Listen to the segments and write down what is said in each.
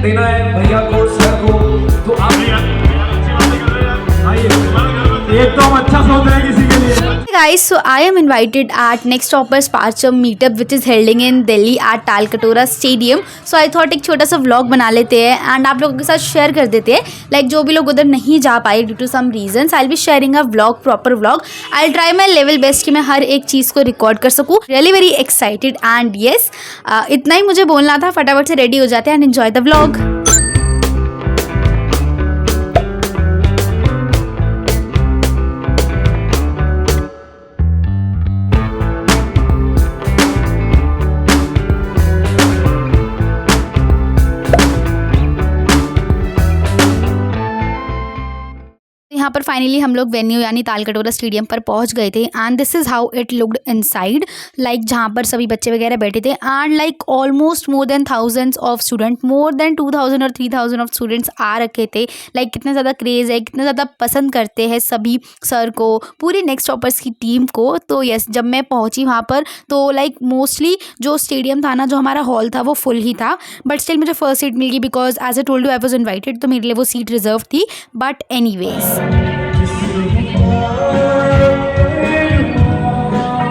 देना है भैया को, सर को, तो आप एक तो हम अच्छा सोच रहे हैं किसी के लिए। Guys, so I am invited at Next Toppers Parcham meetup which is holding in Delhi at Talkatoora Stadium. So I thought एक छोटा सा vlog बना लेते हैं एंड आप लोगों के साथ शेयर कर देते हैं. लाइक जो भी लोग उधर नहीं जा पाए due to some reasons, I will be sharing a vlog, proper vlog. I try my level best कि मैं हर एक चीज़ को रिकॉर्ड कर सकूँ. Really very excited and yes, इतना ही मुझे बोलना था. फटाफट से रेडी हो जाते हैं एंड एन्जॉय द व्लॉग. यहाँ पर फाइनली हम लोग वेन्यू यानी तालकटोरा स्टेडियम पर पहुँच गए थे and this is how it looked inside. Like जहाँ पर सभी बच्चे वगैरह बैठे थे and like almost more than thousands of student, more than 2000 और 3000 ऑफ स्टूडेंट्स आ रखे थे. लाइक कितना ज़्यादा क्रेज़ है, कितना ज़्यादा पसंद करते हैं सभी सर को, पूरी नेक्स्ट टॉपर्स की टीम को. तो यस, जब मैं पहुँची वहाँ पर तो लाइक मोस्टली जो स्टेडियम था ना, जो हमारा हॉल था वो फुल ही था. बट स्टिल मुझे फर्स्ट सीट मिल गई because as a told you I was invited, तो मेरे लिए वो सीट रिजर्व थी. बट एनीवेज,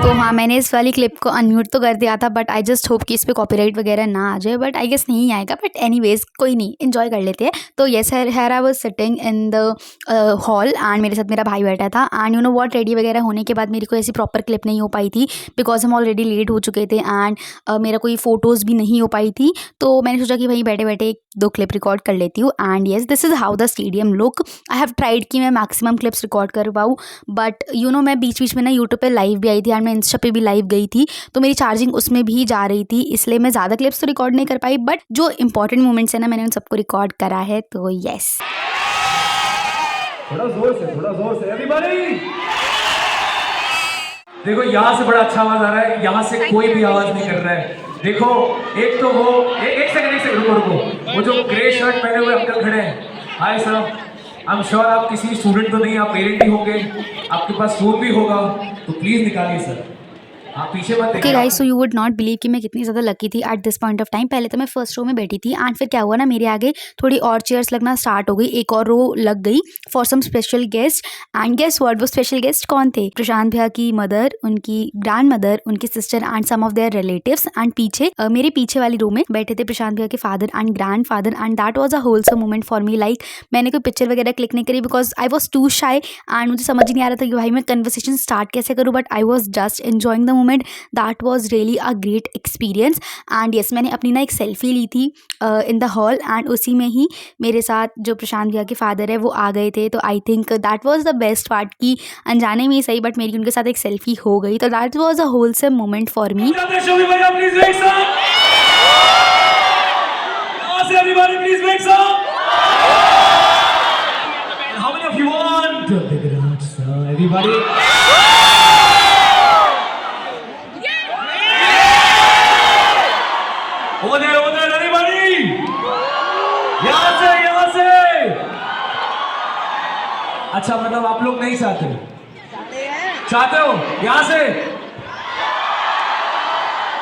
तो हाँ, मैंने इस वाली क्लिप को अनम्यूट तो कर दिया था बट आई जस्ट होप कि इस पे कॉपीराइट वगैरह ना आ जाए. बट आई गेस नहीं आएगा. बट एनीवेज कोई नहीं, एंजॉय कर लेते हैं. तो yes, here I was sitting in the hall and मेरे साथ मेरा भाई बैठा था. And you know what, ready वगैरह होने के बाद मेरी कोई ऐसी प्रॉपर क्लिप नहीं हो पाई थी बिकॉज हम ऑलरेडी लेट हो चुके थे एंड मेरा कोई फ़ोटोज़ भी नहीं हो पाई थी. तो मैंने सोचा कि भाई बैठे बैठे 2 क्लिप रिकॉर्ड कर लेती हूँ. And yes, this is how the stadium look. I have tried कि मैं मैक्सिमम क्लिप्स रिकॉर्ड कर पाऊँ. बट यू नो, मैं बीच बीच में ना यूट्यूब पे लाइव भी आई थी एंड मैं इंस्टा पे भी लाइव गई थी, तो मेरी चार्जिंग उसमें भी जा रही थी, इसलिए मैं ज़्यादा क्लिप्स तो रिकॉर्ड नहीं कर पाई. बट जो इंपॉर्टेंट मोमेंट्स है ना, मैंने उन सबको रिकॉर्ड करा है. तो येस, थोड़ा जोर से एवरीबॉडी. देखो यहाँ से बड़ा अच्छा आवाज आ रहा है, यहाँ से कोई भी आवाज नहीं कर रहा है. देखो, एक तो वो एक सेकंड रुको. वो जो ग्रे शर्ट पहने हुए अंकल खड़े हैं, hi sir. I am sure आप किसी स्टूडेंट तो नहीं, आप पेरेंट ही होंगे, आपके पास फोन भी होगा, तो प्लीज निकालिए सर. हाँ, पीछे मत देखिए. Okay guys, so you would not believe कि मैं कितनी ज़्यादा लकी थी at this point of time. पहले तो मैं फर्स्ट रो में बैठी थी एंड फिर क्या हुआ ना, मेरे आगे थोड़ी और चेयर्स लगना स्टार्ट हो गई, एक और रो लग गई for some special guest. And guess what, वो स्पेशल गेस्ट कौन थे? प्रशांत भैया की मदर, उनकी ग्रैंड मदर, उनकी sister and some of their relatives. And पीछे मेरे पीछे वाली रो में बैठे थे प्रशांत भैया के father and grandfather. And that was a wholesome moment for me. Like मैंने कोई पिक्चर वगैरह क्लिक नहीं करी because I was too shy and मुझे समझ नहीं आ रहा था कि भाई मैं कन्वर्सेशन स्टार्ट कैसे करूँ. But I was just enjoying the moment. That was really a great experience. And yes, मैंने अपनी ना एक सेल्फी ली थी इन द हॉल एंड उसी में ही मेरे साथ जो प्रशांत भैया के फादर है वो आ गए थे. तो I think that was the best part की अनजाने में ही सही बट मेरी उनके साथ एक सेल्फी हो गई. तो that was a wholesome moment for मी. अच्छा, मतलब आप लोग नहीं चाहते चाहते हो यहाँ से.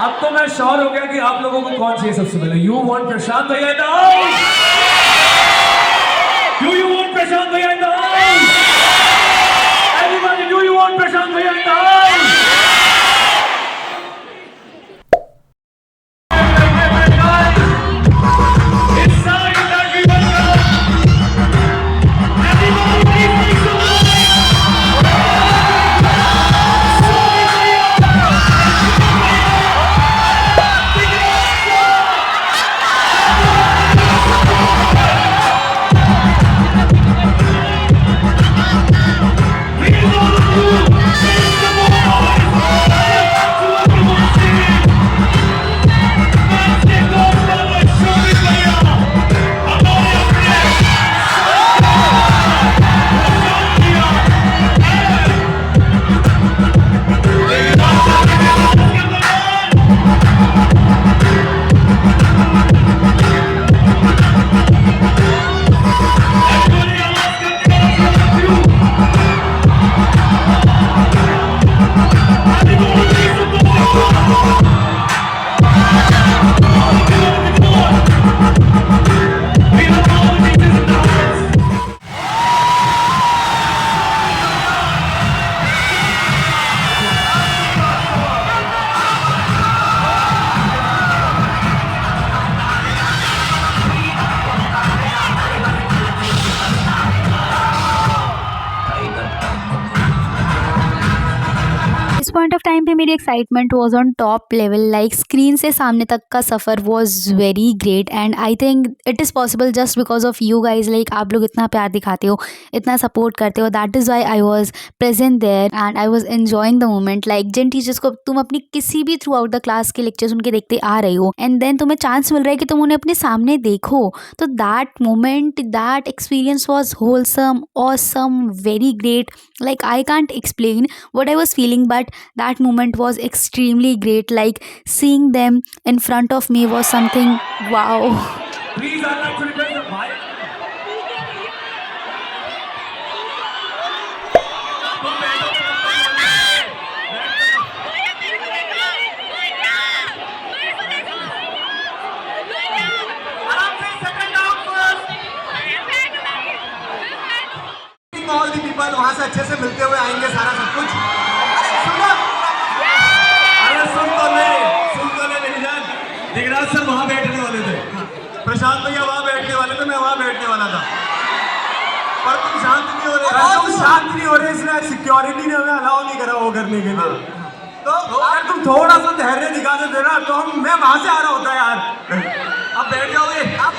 अब तो मैं श्योर हो गया कि आप लोगों को कौन चाहिए सबसे पहले. यू वांट प्रशांत भैया in the house. Do you want Prashant भैया in the house? Everybody, do you want Prashant भैया in the house? Point of time पे मेरी excitement was on top level, like screen से सामने तक का सफ़र was very great and I think it is possible just because of you guys. Like आप लोग इतना प्यार दिखाते हो, इतना सपोर्ट करते हो, that is why I was present there and I was enjoying the moment. Like जिन टीचर्स को तुम अपनी किसी भी थ्रू आउट द क्लास के लेक्चर्स उनके देखते आ रहे हो एंड देन तुम्हें चांस मिल रहा है कि तुम उन्हें अपने सामने देखो, तो that moment, that experience was wholesome, awesome, very great. Like I can't explain what I was feeling, but that moment was extremely great. Like seeing them in front of me was something wow. Please, I'd like to request the mic. All the people वहां से अच्छे से मिलते हुए आएंगे, सारा सब कुछ। अरे सुन तो ले मेरी जान। दिगराज सर वहां बैठने वाले थे, प्रशांत भैया वहां बैठने वाले थे, मैं वहां बैठने वाला था, पर तुम शांत नहीं हो रहे। तुम शांत नहीं हो रहे इसलिए सिक्योरिटी ने हमें अलाउ नहीं करा वो करने के लिए। तो अगर तुम थोड़ा सा धैर्य दिखा देते ना तो मैं वहां से आ रहा होता यार। अब बैठ जाओगे, अब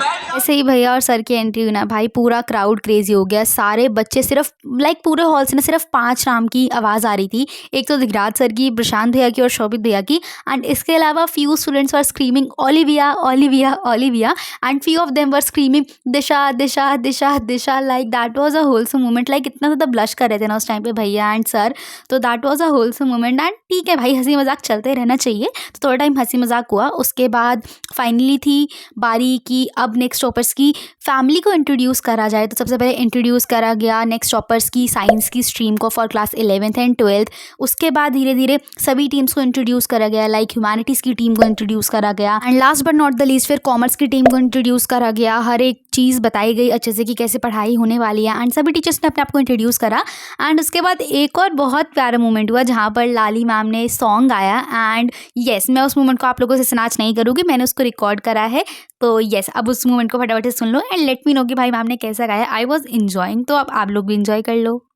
बैठ जाओ। ऐसे ही भैया और सर की एंट्री हुई ना भाई, पूरा क्राउड क्रेजी हो गया। सारे बच्चे सिर्फ लाइक पूरे हॉल से ना सिर्फ 5 नाम की आवाज़ आ रही थी। एक तो दिगराज सर की, प्रशांत भैया की और शोभित भैया की, एंड इसके अलावा few students were screaming Olivia Olivia Olivia and few of them were screaming Disha Disha Disha Disha. Like that was a wholesome moment. Like इतना ज़्यादा ब्लश कर रहे थे ना उस टाइम पे भैया एंड सर, तो that was a wholesome moment. And ठीक है भाई, हंसी मजाक चलते रहना चाहिए। तो थोड़ा टाइम हंसी मजाक हुआ, उसके बाद फाइनली थी बारी की अब नेक्स्ट टॉपर्स की। फैमिली को इंट्रोड्यूस करा जाए तो सबसे पहले इंट्रोड्यूस करा गया नेक्स्ट टॉपर्स की साइंस की स्ट्रीम को for class 11th and 12th। उसके बाद धीरे धीरे सभी टीम्स को इंट्रोड्यूस करा गया, लाइक ह्यूमैनिटीज़ की टीम को इंट्रोड्यूस करा गया and last but not the least फिर कॉमर्स की टीम को इंट्रोड्यूस करा गया। हर एक चीज़ बताई गई अच्छे से कि कैसे पढ़ाई होने वाली है एंड सभी टीचर्स ने अपने आप को इंट्रोड्यूस करा। एंड उसके बाद एक और बहुत प्यारा मोमेंट हुआ जहाँ पर लाली मैम ने सॉन्ग गाया एंड येस, मैं उस मोमेंट को आप लोगों से स्नैच नहीं करूँगी, मैंने उसको रिकॉर्ड करा है। तो येस, अब उस मोमेंट को फटाफट से सुन लो एंड लेट मी नो कि भाई मैम ने कैसा गाया। आई वॉज इंजॉइंग, तो अब आप लोग भी इंजॉय कर लो।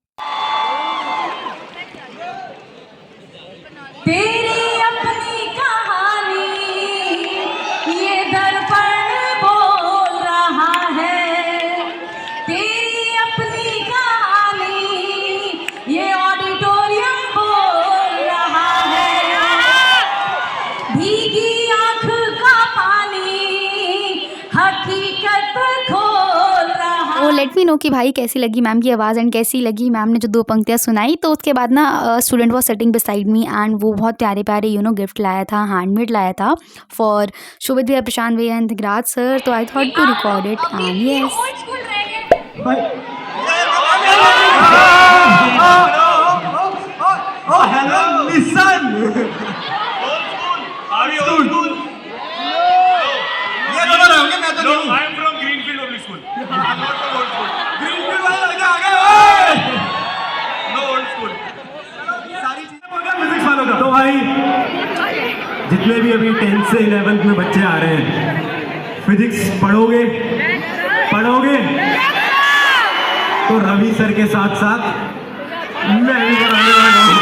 तेरी अपनी कहानी ये दर्पण बोल रहा है, तेरी अपनी कहानी ये ऑडिटोरियम बोल रहा है, भीगी आँख का पानी हकीकत खोल रहा। तो लेट मी नो कि भाई कैसी लगी मैम की आवाज़ एंड कैसी लगी मैम ने जो 2 पंक्तियाँ सुनाई। तो उसके बाद ना student was sitting beside me and वो बहुत प्यारे प्यारे गिफ्ट लाया था, हैंडमेड लाया था फॉर शोभित भैया, प्रशांत भैया एंड दिगराज सर। तो I thought to record it and yes. Hello listen, ये दोनों रहोगे, मैं तो नहीं हूँ। I am from Greenfield public school. Greenfield वाले लड़के आ गए। ओए! No old school. सारी चीजें बोल रहा फिजिक्स वालों का। तो भाई जितने भी अभी 10th से 11th में बच्चे आ रहे हैं, फिजिक्स पढ़ोगे तो रवि सर के साथ साथ मैं भी पढ़ाने वाला हूँ।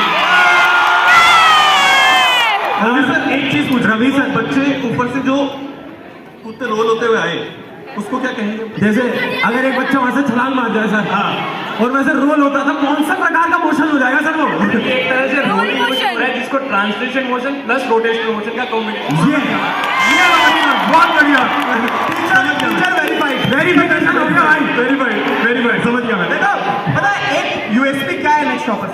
रवि सर एक चीज पूछ, रवि सर बच्चे ऊपर से जो कूदते रोल होते हुए आए उसको क्या कहेंगे? जैसे अगर एक बच्चा वहां से छलांग मार जाए सर, हाँ, और वैसे रोल होता था, कौन सा प्रकार का मोशन हो जाएगा सर वो? एक तरह से रोलिंग मोशन हो रहा है जिसको translation motion plus rotational motion का कॉम्बिनेशन। ये बहुत बढ़िया। टीचर वेरीफाइड समझ गया मैं। देखो पता है एक यूएसपी क्या है नेक्स्ट टॉपर,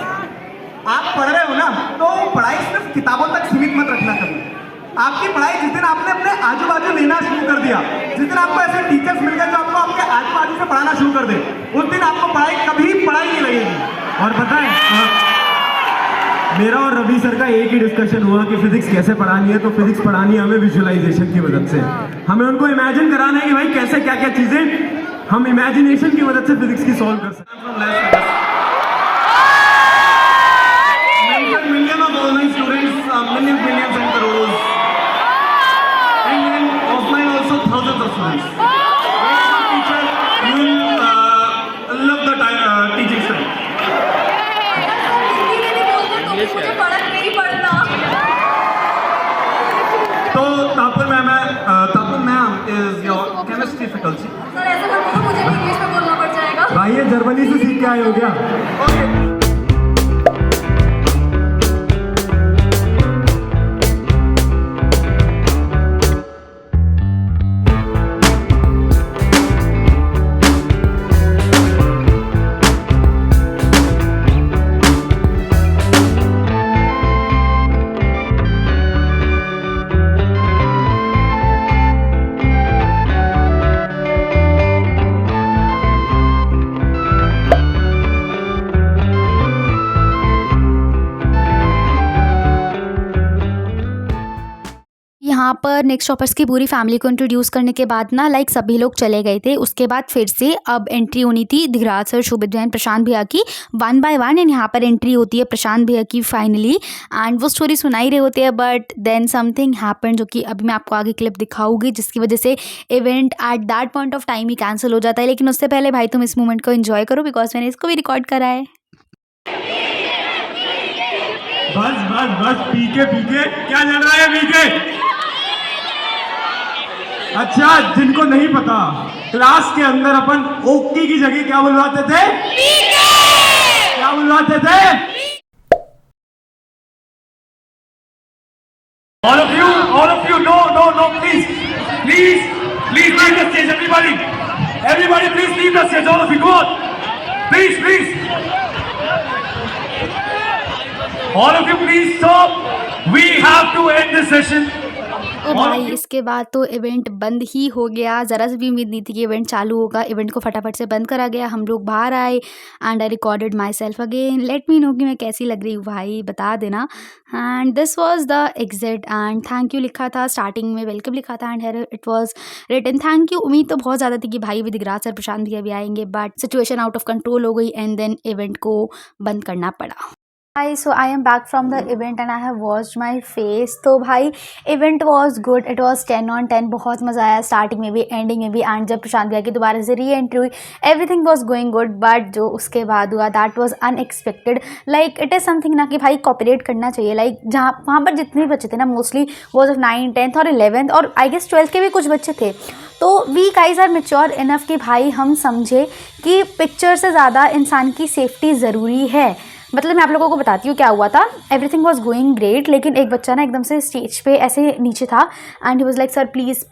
आप पढ़ रहे हो ना तो पढ़ाई सिर्फ किताबों तक सीमित मत रखना कभी। आपकी पढ़ाई जिस दिन आपने अपने आजू बाजू लेना शुरू कर दिया, जिस दिन आपको ऐसे टीचर्स मिल गए जो आपको आपके आजू बाजू से पढ़ाना शुरू कर दे, उस दिन आपको कभी पढ़ाई नहीं लगेगी। और पता है मेरा और रवि सर का एक ही डिस्कशन हुआ कि फिजिक्स कैसे पढ़ानी है। तो फिजिक्स पढ़ानी है हमें विजुअलाइजेशन की मदद से, हमें उनको इमेजिन कराना है कि भाई कैसे क्या क्या चीजें हम इमेजिनेशन की मदद से फिजिक्स की सॉल्व कर सकते हैं। million of online students, millions and crores, and offline also thousands of students. Teacher, you will love the teaching style. मुझे फर्क नहीं पड़ता। तो Tapur ma'am is your chemistry faculty. Sir ऐसा मत बोलो, मुझे इंग्लिश में बोलना पड़ जाएगा। भाई ये जर्मनी से सीख के आए हो क्या? ओके। यहाँ पर नेक्स्ट शॉपर्स की पूरी फैमिली को इंट्रोड्यूस करने के बाद ना लाइक सभी लोग चले गए थे। उसके बाद फिर से अब एंट्री होनी थी धीराज सर, शोभित भैया, प्रशांत भैया की 1 बाय 1 एंड यहाँ पर एंट्री होती है प्रशांत भैया की फाइनली। एंड वो स्टोरी सुना ही रहे होते हैं बट देन समथिंग हैपन, जो कि अभी मैं आपको आगे क्लिप दिखाऊंगी, जिसकी वजह से event at that point of time he cancel हो जाता है। लेकिन उससे पहले भाई तुम इस मोमेंट को एंजॉय करो बिकॉज मैंने इसको भी रिकॉर्ड करा है। बस पीके क्या चल रहा है पीके? अच्छा, जिनको नहीं पता, क्लास के अंदर अपन ओकी की जगह क्या बुलवाते थे? क्या बुलवाते थे? All of you, no, please leave the stage, everybody, please leave the stage, all of you, go on, please, all of you, please stop, we have to end this session. तो भाई इसके बाद तो इवेंट बंद ही हो गया। ज़रा से भी उम्मीद नहीं थी कि इवेंट चालू होगा। इवेंट को फटाफट से बंद करा गया। हम लोग बाहर आए and I recorded myself again. Let me know कि मैं कैसी लग रही हूँ भाई, बता देना। And this was the exit and thank you लिखा था स्टार्टिंग में, वेलकम लिखा था and here it was written thank you. उम्मीद तो बहुत ज़्यादा थी कि भाई विधिराज सर, प्रशांत भैया भी आएंगे but situation out of control हो गई एंड देन इवेंट को बंद करना पड़ा। So I am back from the event and I have washed my face। तो भाई event was good, it was 10 on 10, बहुत मज़ा आया स्टार्टिंग में भी एंडिंग में भी। एंड जब प्रशांत भैया की दोबारा से री एंट्री हुई everything was going good but जो उसके बाद हुआ that was unexpected. Like it is something ना कि भाई कॉपरेट करना चाहिए। लाइक जहाँ वहाँ पर जितने भी बच्चे थे ना mostly was of 9th 10th और 11th और आई गेस 12th के भी कुछ बच्चे थे। तो we guys are mature enough कि भाई हम समझे कि पिक्चर से ज़्यादा इंसान की सेफ्टी ज़रूरी है। मतलब मैं आप लोगों को बताती हूँ क्या हुआ था। एवरीथिंग वॉज गोइंग ग्रेट लेकिन एक बच्चा ना एकदम से स्टेज पे ऐसे नीचे था and he was like sir please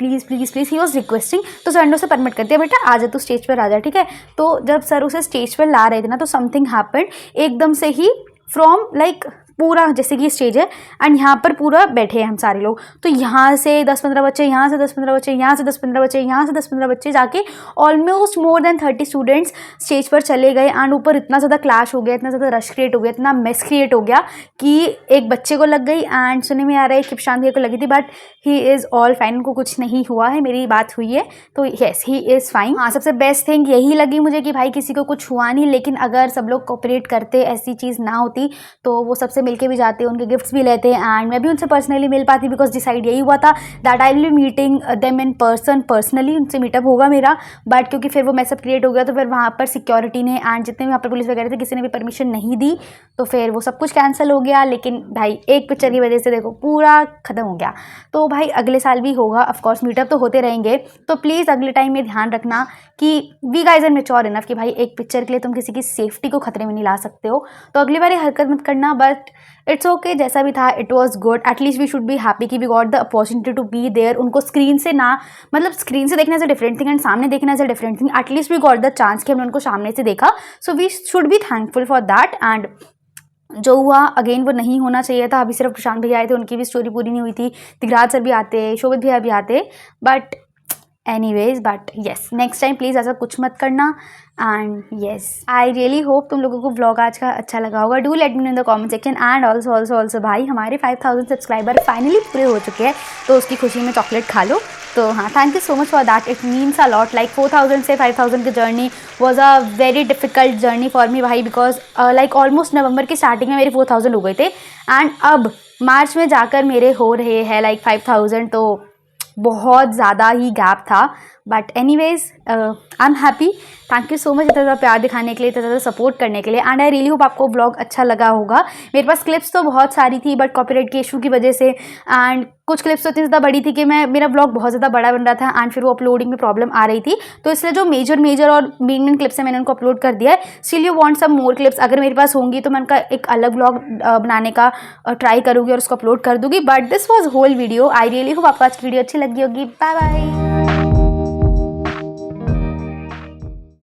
he was requesting. तो सर ने उसे परमिट कर दिया, बेटा आ जा तू स्टेज पर आ जा, ठीक है। तो जब सर उसे स्टेज पर ला रहे थे ना तो समथिंग हैपेंड एकदम से ही फ्रॉम लाइक पूरा जैसे कि स्टेज है एंड यहाँ पर पूरा बैठे हैं हम सारे लोग। तो यहाँ से 10-15 बच्चे, यहाँ से 10-15 बच्चे, यहाँ से 10-15 बच्चे, यहाँ से 10-15 बच्चे जाके almost more than 30 students stage पर चले गए एंड ऊपर इतना ज़्यादा क्लैश हो गया, इतना ज़्यादा रश क्रिएट हो गया, इतना मेस क्रिएट हो गया कि एक बच्चे को लग गई एंड सुनने में आ रहा है कि प्रशांत भैया को लगी थी but he is all fine, उनको कुछ नहीं हुआ है, मेरी बात हुई है तो येस ही इज़ फाइन। हाँ, सबसे बेस्ट थिंग यही लगी मुझे कि भाई किसी को कुछ हुआ नहीं। लेकिन अगर सब लोग कोऑपरेट करते, ऐसी चीज़ ना होती तो वो सबसे मिलके भी जाते, उनके गिफ्ट्स भी लेते एंड मैं भी उनसे पर्सनली मिल पाती बिकॉज डिसाइड यही हुआ था that I will B meeting them in person, personally उनसे मीटअप होगा मेरा। बट क्योंकि फिर वो मैसअप क्रिएट हो गया तो फिर वहाँ पर सिक्योरिटी ने एंड जितने भी वहाँ पर पुलिस वगैरह थे किसी ने भी परमिशन नहीं दी तो फिर वो सब कुछ कैंसिल हो गया। लेकिन भाई एक पिक्चर की वजह से देखो पूरा ख़त्म हो गया। तो भाई अगले साल भी होगा, ऑफकोर्स मीटअप तो होते रहेंगे। तो प्लीज़ अगले टाइम में ध्यान रखना कि we guys are mature enough कि भाई एक पिक्चर के लिए तुम किसी की सेफ्टी को खतरे में नहीं ला सकते हो। तो अगली बार हरकत मत करना। बट इट्स ओके, जैसा भी था it was good. At least we should be happy कि we got the opportunity to be there. उनको स्क्रीन से ना, मतलब स्क्रीन से देखना is a different thing and सामने देखना is a different thing. At least we got the chance कि हमने उनको सामने से देखा। So we should be thankful for that. And जो हुआ अगेन वो नहीं होना चाहिए था। अभी सिर्फ प्रशांत भैया आए थे, उनकी भी स्टोरी पूरी नहीं हुई थी। दिगराज सर भी आते, शोभित भैया भी आते but anyways. But yes, next time please ऐसा कुछ मत करना। And yes, I really hope तुम लोगों को व्लॉग आज का अच्छा लगा होगा। Do let me no in the comment section. And also भाई हमारे 5000 सब्सक्राइबर फाइनली पूरे हो चुके हैं तो उसकी खुशी में चॉकलेट खा लो। तो हाँ, thank you so much for that, it means a lot. Like 4000 से 5000 की journey was a very difficult journey for me भाई बिकॉज लाइक ऑलमोस्ट नवंबर की स्टार्टिंग में मेरे 4000 हो गए थे एंड अब मार्च में जाकर मेरे हो रहे हैं लाइक 5000। तो बहुत ज़्यादा ही गैप था but anyways I am happy. Thank you so much इतना ज़्यादा प्यार दिखाने के लिए, इतना ज़्यादा सपोर्ट करने के लिए। एंड आई रियली होप आपको ब्लॉग अच्छा लगा होगा। मेरे पास क्लिप्स तो बहुत सारी थी बट कॉपीराइट के इशू की वजह से एंड कुछ क्लिप्स तो इतनी ज़्यादा बड़ी थी कि मेरा ब्लॉग बहुत ज़्यादा बड़ा बन रहा था एंड फिर वो अपलोडिंग में प्रॉब्लम आ रही थी, तो इसलिए जो मेजर और मेन क्लिप्स है मैंने उनको अपलोड कर दिया है। Still you want some more clips, अगर मेरे पास होंगी तो मैं उनका एक अलग ब्लॉग बनाने का ट्राई करूँगी और उसको अपलोड कर दूँगी। But this was whole video. I really hope आपको आज की वीडियो अच्छी लगी होगी। Bye bye.